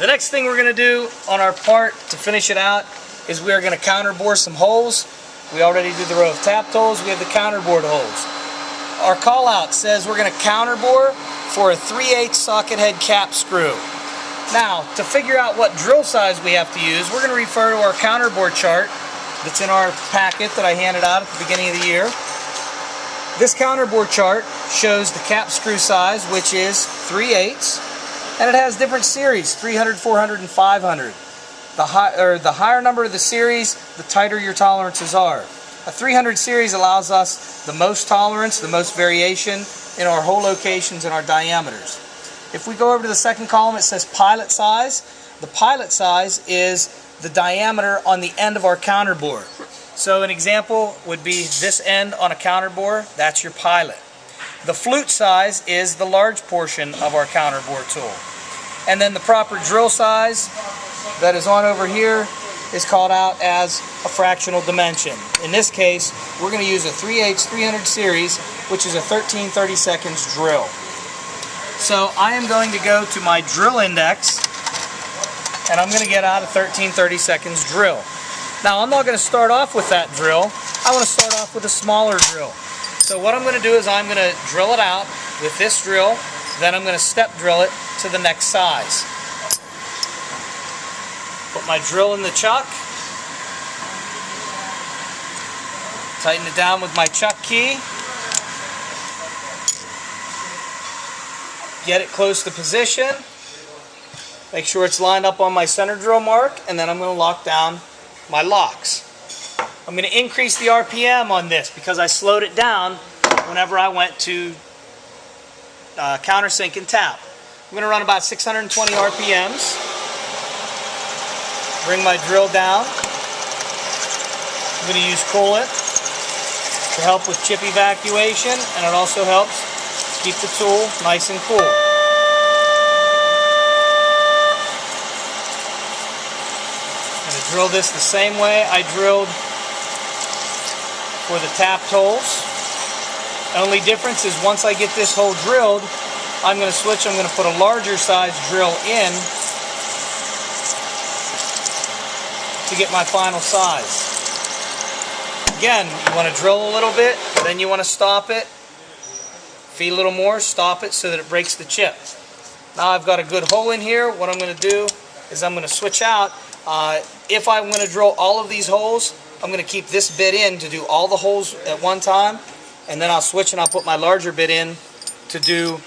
The next thing we're going to do on our part to finish it out is we are going to counterbore some holes. We already did the row of tapped holes. We have the counterbored holes. Our call out says we're going to counterbore for a 3/8 socket head cap screw. Now, to figure out what drill size we have to use, we're going to refer to our counterbore chart that's in our packet that I handed out at the beginning of the year. This counterbore chart shows the cap screw size, which is 3/8. And it has different series, 300, 400, and 500. The higher number of the series, the tighter your tolerances are. A 300 series allows us the most tolerance, the most variation in our hole locations and our diameters. If we go over to the second column, it says pilot size. The pilot size is the diameter on the end of our counterbore. So an example would be this end on a counterbore, that's your pilot. The flute size is the large portion of our counterbore tool. And then the proper drill size that is on over here is called out as a fractional dimension. In this case, we're going to use a 3/8 300 series, which is a 13/32 drill. So I am going to go to my drill index, and I'm going to get out a 13/32 drill. Now I'm not going to start off with that drill. I want to start off with a smaller drill. So what I'm going to do is I'm going to drill it out with this drill, then I'm going to step drill it to the next size. Put my drill in the chuck, tighten it down with my chuck key, get it close to position, make sure it's lined up on my center drill mark, and then I'm going to lock down my locks. I'm going to increase the RPM on this because I slowed it down whenever I went to countersink and tap. I'm going to run about 620 RPMs. Bring my drill down. I'm going to use coolant to help with chip evacuation, and it also helps keep the tool nice and cool. I'm going to drill this the same way I drilled for the tapped holes. The only difference is once I get this hole drilled, I'm going to switch. I'm going to put a larger size drill in to get my final size. Again, you want to drill a little bit, then you want to stop it, feed a little more, stop it so that it breaks the chip. Now I've got a good hole in here. What I'm going to do is I'm going to switch out. If I'm going to drill all of these holes, I'm going to keep this bit in to do all the holes at one time, and then I'll switch and I'll put my larger bit in to do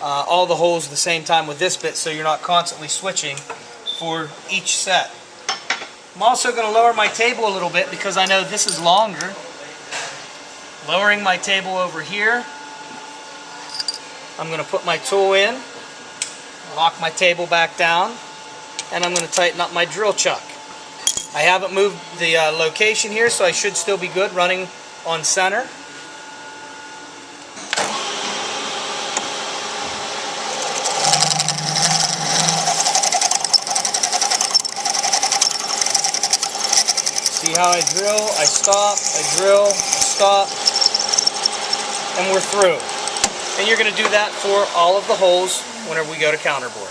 all the holes at the same time with this bit, so you're not constantly switching for each set. I'm also going to lower my table a little bit because I know this is longer. Lowering my table over here, I'm going to put my tool in, lock my table back down, and I'm going to tighten up my drill chuck. I haven't moved the location here, so I should still be good running on center. See how I drill, I stop, I drill, I stop, and we're through. And you're going to do that for all of the holes whenever we go to counterbore.